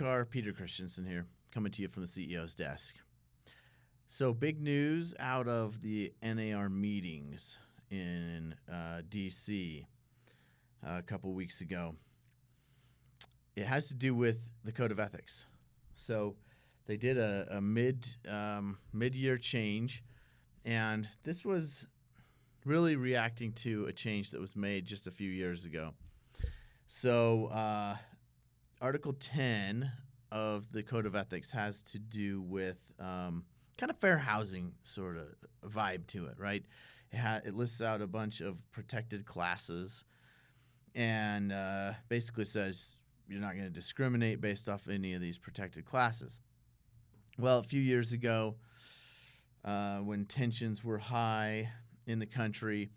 Car, Peter Christensen here, coming to you from the CEO's desk. So big news out of the NAR meetings in D.C. A couple weeks ago. It has to do with the Code of Ethics. So they did a mid-year change, and this was really reacting to a change that was made just a few years ago. So Article 10 of the Code of Ethics has to do with kind of fair housing sort of vibe to it, right? It lists out a bunch of protected classes and basically says you're not going to discriminate based off any of these protected classes. Well, a few years ago, when tensions were high in the country,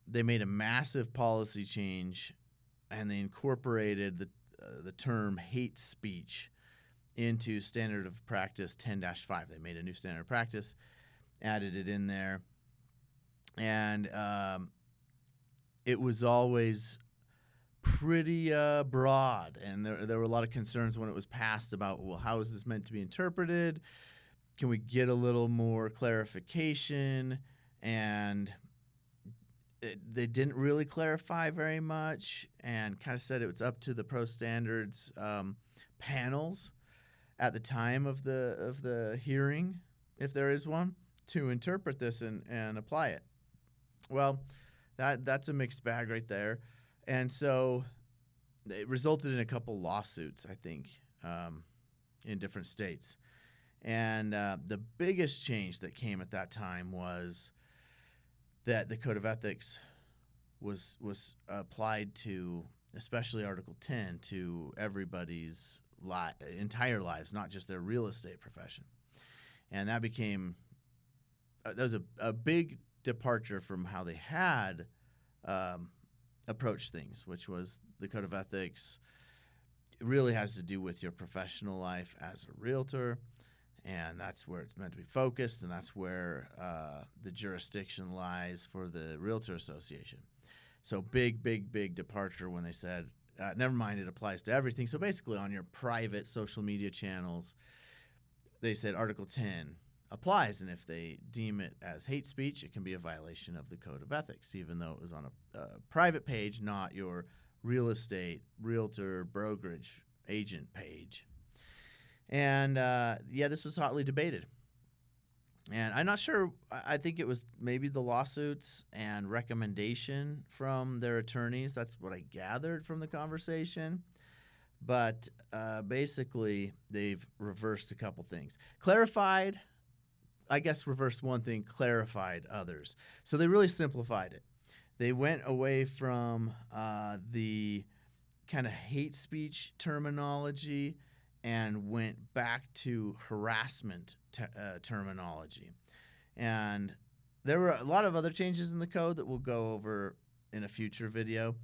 they made a massive policy change, and they incorporated the term hate speech into Standard of Practice 10-5. They made a new standard of practice, added it in there, and it was always pretty broad, and there were a lot of concerns when it was passed about, well, how is this meant to be interpreted? Can we get a little more clarification? And they didn't really clarify very much, and kind of said it was up to the pro standards panels at the time of the hearing, if there is one, to interpret this and apply it. Well, that's a mixed bag right there. And so it resulted in a couple lawsuits, I think, in different states. And the biggest change that came at that time was that the Code of Ethics was applied to, especially Article 10, to everybody's entire lives, not just their real estate profession. And that became that was a big departure from how they had approached things, which was the Code of Ethics. It really has to do with your professional life as a realtor, and that's where it's meant to be focused, and that's where the jurisdiction lies for the Realtor Association. So big departure when they said, never mind, it applies to everything. So basically on your private social media channels, they said Article 10 applies, and if they deem it as hate speech, it can be a violation of the Code of Ethics, even though it was on a private page, not your real estate, realtor, brokerage, agent page. And this was hotly debated. And I'm not sure, I think it was maybe the lawsuits and recommendation from their attorneys. That's what I gathered from the conversation. But basically, they've reversed a couple things. Clarified, I guess reversed one thing, clarified others. So they really simplified it. They went away from the kind of hate speech terminology and went back to harassment terminology. And there were a lot of other changes in the code that we'll go over in a future video,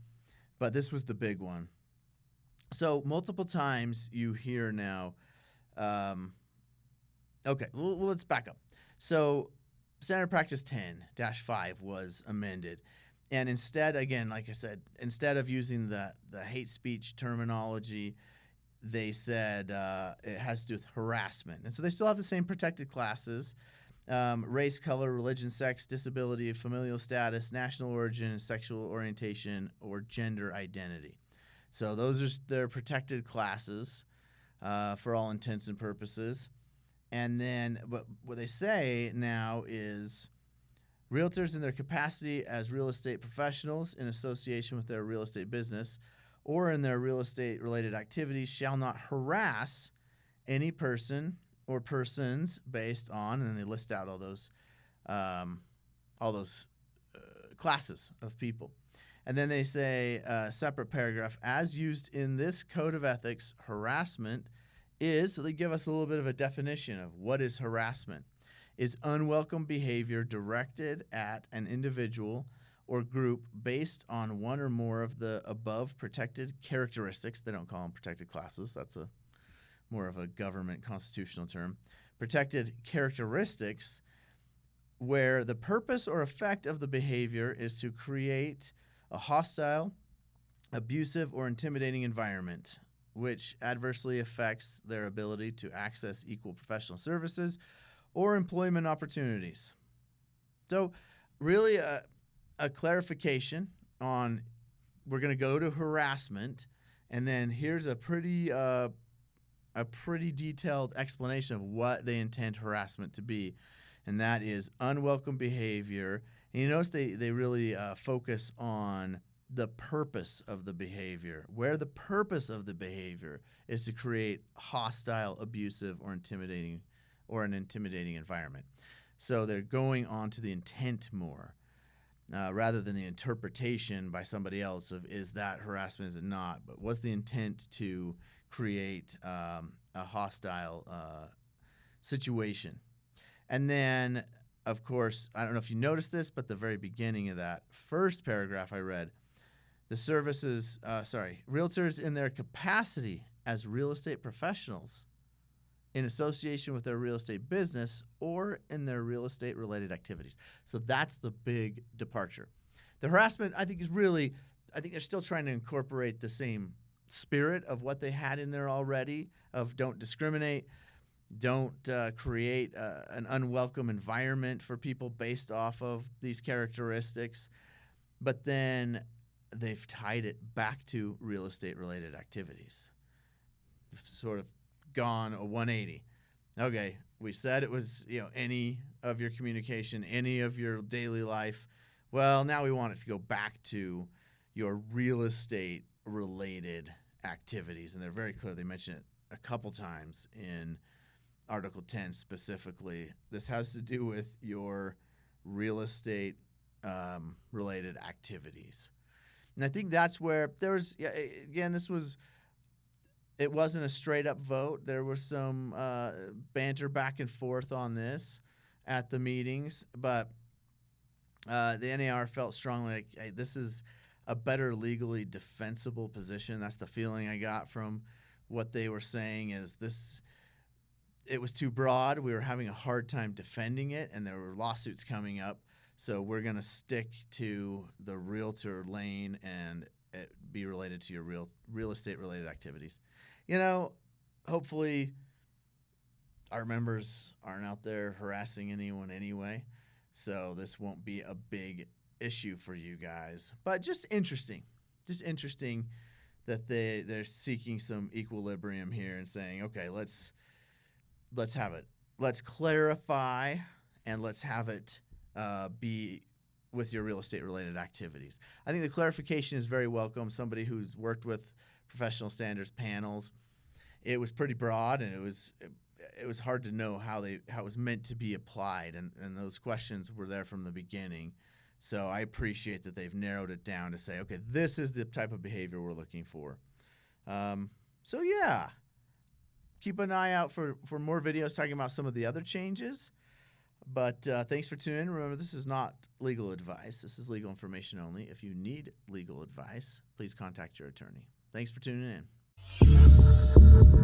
but this was the big one. So multiple times you hear now, let's back up. So Standard Practice 10-5 was amended. And instead, again, like I said, instead of using the hate speech terminology, they said it has to do with harassment. And so they still have the same protected classes: race, color, religion, sex, disability, familial status, national origin, sexual orientation, or gender identity. So those are their protected classes for all intents and purposes. And then what they say now is realtors in their capacity as real estate professionals in association with their real estate business or in their real estate related activities shall not harass any person or persons based on, and then they list out all those classes of people. And then they say, separate paragraph, as used in this Code of Ethics, harassment is, so they give us a little bit of a definition of what is harassment, is unwelcome behavior directed at an individual or group based on one or more of the above protected characteristics. They don't call them protected classes. That's more of a government constitutional term. Protected characteristics where the purpose or effect of the behavior is to create a hostile, abusive, or intimidating environment which adversely affects their ability to access equal professional services or employment opportunities. So really a clarification on, we're going to go to harassment, and then here's a pretty detailed explanation of what they intend harassment to be, and that is unwelcome behavior. And you notice they really focus on the purpose of the behavior, where the purpose of the behavior is to create hostile, abusive, or an intimidating environment. So they're going on to the intent more, rather than the interpretation by somebody else of, is that harassment, is it not? But what's the intent to create a hostile situation? And then, of course, I don't know if you noticed this, but the very beginning of that first paragraph I read, realtors in their capacity as real estate professionals in association with their real estate business or in their real estate related activities. So that's the big departure. The harassment, I think they're still trying to incorporate the same spirit of what they had in there already, of don't discriminate, don't create an unwelcome environment for people based off of these characteristics. But then they've tied it back to real estate related activities. They've sort of gone a 180. Okay, we said it was, any of your communication, any of your daily life. Well, now we want it to go back to your real estate related activities, and they're very clear. They mention it a couple times in Article 10 specifically. This has to do with your real estate related activities. And I think that's where there was, again, it wasn't a straight up vote. There was some banter back and forth on this at the meetings, but the NAR felt strongly like, hey, this is a better legally defensible position. That's the feeling I got from what they were saying, is this, it was too broad. We were having a hard time defending it, and there were lawsuits coming up. So we're going to stick to the realtor lane and it be related to your real estate related activities. Hopefully our members aren't out there harassing anyone anyway, so this won't be a big issue for you guys. But just interesting that they're seeking some equilibrium here and saying, okay, let's have it. Let's clarify, and let's have it be with your real estate related activities. I think the clarification is very welcome. Somebody who's worked with professional standards panels, it was pretty broad, and it was hard to know how it was meant to be applied, and those questions were there from the beginning. So I appreciate that they've narrowed it down to say, okay, this is the type of behavior we're looking for. So yeah, keep an eye out for more videos talking about some of the other changes. But thanks for tuning in. Remember, this is not legal advice. This is legal information only. If you need legal advice, please contact your attorney. Thanks for tuning in.